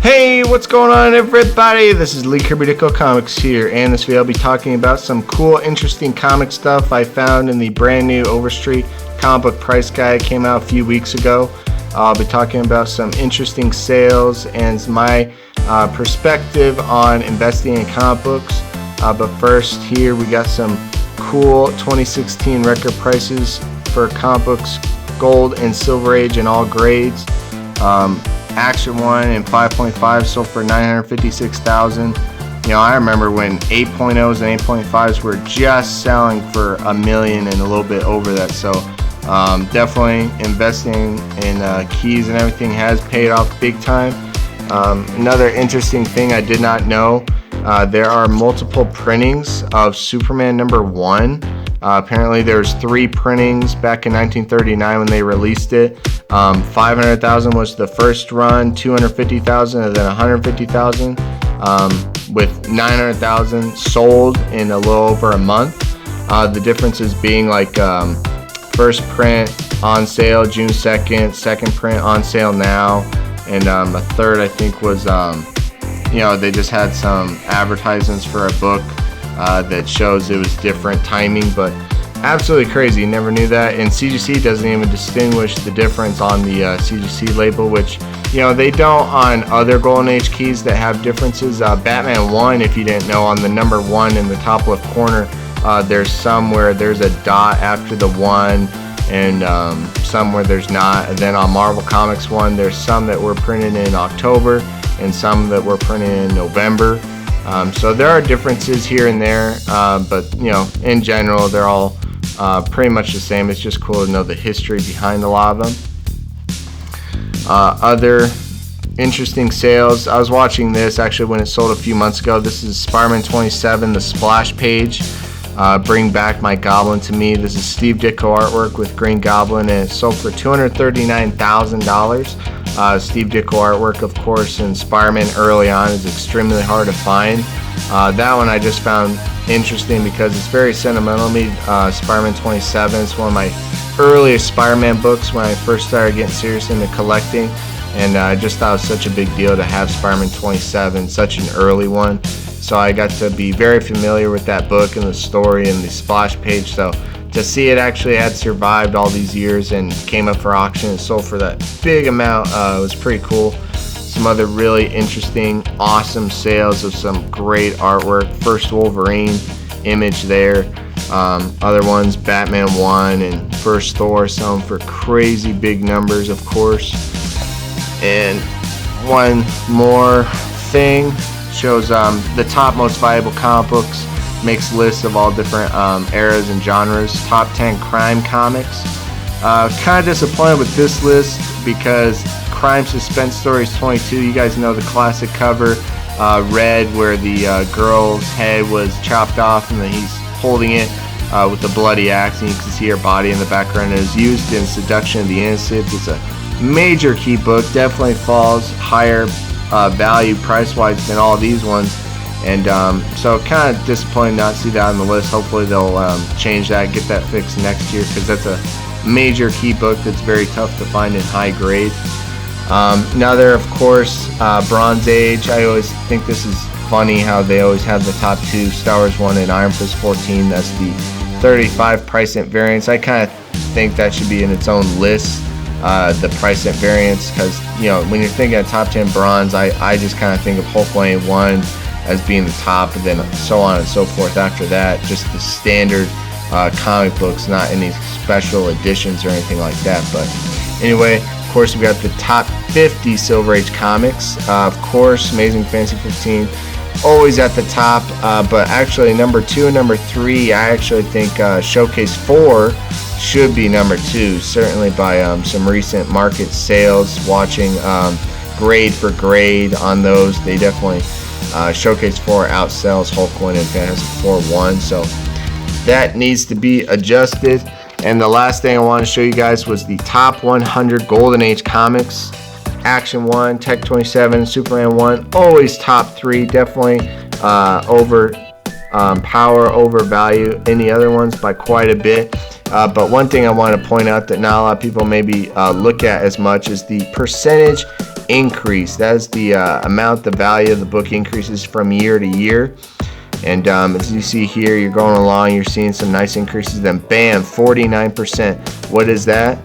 Hey, what's going on, everybody? This is LeeKirbyDitkoComics here, and this video I'll be talking about some cool, interesting comic stuff I found in the brand new Overstreet comic book price guide. It came out a few weeks ago. I'll be talking about some interesting sales and my perspective on investing in comic books. But first, here we got some cool 2016 record prices for comic books, gold and silver age in all grades. Action 1 and 5.5 sold for $956,000. You know, I remember when 8.0s and 8.5s were just selling for $1 million and a little bit over that. So definitely investing in keys and everything has paid off big time. Another interesting thing I did not know, there are multiple printings of Superman #1. Apparently there's 3 printings back in 1939 when they released it. 500,000 was the first run, 250,000, and then 150,000, with 900,000 sold in a little over a month. The differences being like first print on sale June 2nd, second print on sale now, and a third I think was you know, they just had some advertisements for a book that shows it was different timing, but absolutely crazy. You never knew that. And CGC doesn't even distinguish the difference on the CGC label, which, you know, they don't on other Golden Age keys that have differences. Batman 1, if you didn't know, on the #1 in the top left corner, there's some where there's a dot after the 1 and some where there's not. And then on Marvel Comics 1, there's some that were printed in October and some that were printed in November. So there are differences here and there, but you know, in general, they're all pretty much the same. It's just cool to know the history behind a lot of them. Other interesting sales. I was watching this actually when it sold a few months ago. This is Spider-Man 27, the splash page. Bring Back My Goblin to Me. This is Steve Ditko artwork with Green Goblin, and it sold for $239,000. Steve Ditko artwork, of course, in Spider-Man early on is extremely hard to find. That one I just found interesting because it's very sentimental to me. Spider-Man 27 is one of my earliest Spider-Man books when I first started getting serious into collecting, and I just thought it was such a big deal to have Spider-Man 27, such an early one. So I got to be very familiar with that book and the story and the splash page. So to see it actually had survived all these years and came up for auction and sold for that big amount was pretty cool. Some other really interesting, awesome sales of some great artwork. First Wolverine image there. Other ones, Batman 1 and first Thor, some for crazy big numbers, of course. And one more thing, shows the top most valuable comic books, makes lists of all different eras and genres. Top 10 crime comics. Kind of disappointed with this list because Crime Suspense Stories 22, you guys know the classic cover, red, where the girl's head was chopped off and then he's holding it with a bloody axe, and you can see her body in the background. It is used in Seduction of the Innocent. It's a major key book, definitely falls higher value price-wise than all these ones, and so kind of disappointed not to see that on the list. Hopefully they'll change that, get that fixed next year, because that's a major key book that's very tough to find in high grade. Another, of course, Bronze Age. I always think this is funny how they always have the top 2, Star Wars 1 and Iron Fist 14. That's the 35 price cent variants. I kind of think that should be in its own list, the price cent variants, because, you know, when you're thinking of top 10 bronze, I just kind of think of Hulk 181 as being the top, and then so on and so forth after that. Just the standard comic books, not any special editions or anything like that. But anyway, of course, we got the top 50 Silver Age comics. Of course, Amazing Fantasy 15 always at the top, but actually number 2 and number 3, I actually think Showcase 4 should be number 2, certainly by some recent market sales. Watching grade for grade on those, they definitely Showcase 4 outsells Hulk 1 and Fantastic Four 1, so that needs to be adjusted. And the last thing I want to show you guys was the top 100 Golden Age comics. Action 1, Tech 27, Superman 1, always top 3, definitely over power, over value any other ones by quite a bit. But one thing I want to point out that not a lot of people maybe look at as much is the percentage increase. That is the amount the value of the book increases from year to year. And as you see here, you're going along, you're seeing some nice increases. Then bam, 49%. What is that?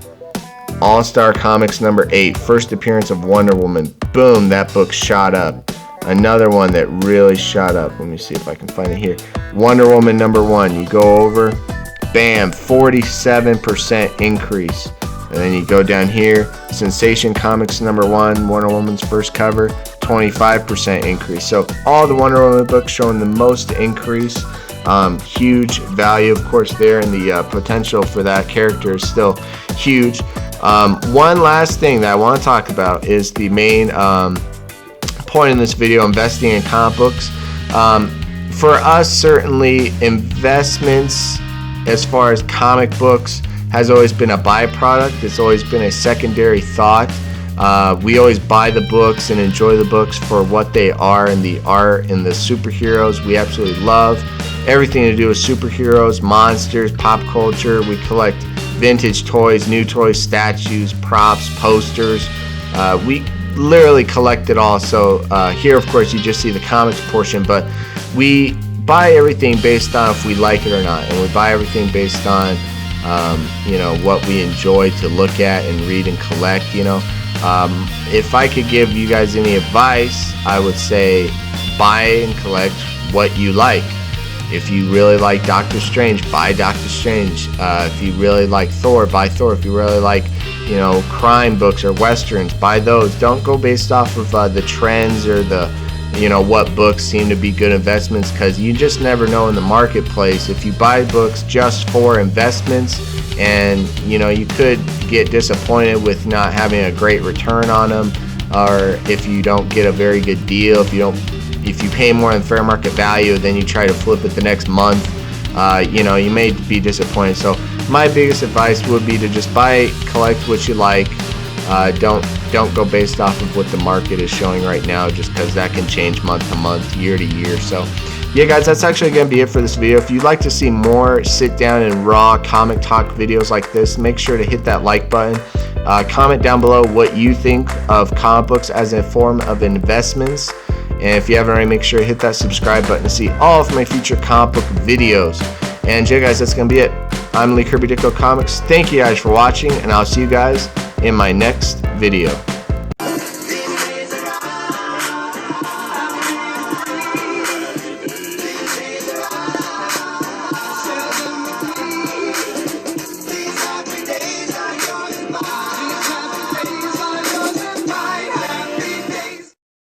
All-Star Comics number 8, first appearance of Wonder Woman. Boom, that book shot up. Another one that really shot up. Let me see if I can find it here. Wonder Woman number 1. You go over, bam, 47% increase. And then you go down here, Sensation Comics number 1, Wonder Woman's first cover, 25% increase. So all the Wonder Woman books showing the most increase. Huge value, of course, there, and the potential for that character is still huge. One last thing that I want to talk about is the main point in this video: investing in comic books. For us, certainly investments as far as comic books has always been a byproduct. It's always been a secondary thought. We always buy the books and enjoy the books for what they are, and the art and the superheroes we absolutely love. Everything to do with superheroes, monsters, pop culture. We collect vintage toys, new toys, statues, props, posters. We literally collect it all. So here, of course, you just see the comics portion, but we buy everything based on if we like it or not, and we buy everything based on you know, what we enjoy to look at and read and collect. You know, if I could give you guys any advice, I would say buy and collect what you like. If you really like Doctor Strange, buy Doctor Strange. If you really like Thor, buy Thor. If you really like, you know, crime books or westerns, buy those. Don't go based off of the trends or the, you know, what books seem to be good investments, because you just never know in the marketplace. If you buy books just for investments, and you know, you could get disappointed with not having a great return on them, or if you don't get a very good deal, if you pay more than fair market value, then you try to flip it the next month, you know, you may be disappointed. So my biggest advice would be to just buy, collect what you like. Don't go based off of what the market is showing right now, just because that can change month to month, year to year. So yeah, guys, that's actually going to be it for this video. If you'd like to see more sit down and raw comic talk videos like this, make sure to hit that like button. Comment down below what you think of comic books as a form of investments. And if you haven't already, make sure to hit that subscribe button to see all of my future comic book videos. And yeah, guys, that's going to be it. I'm LeeKirbyDitkoComics. Thank you guys for watching, and I'll see you guys in my next video.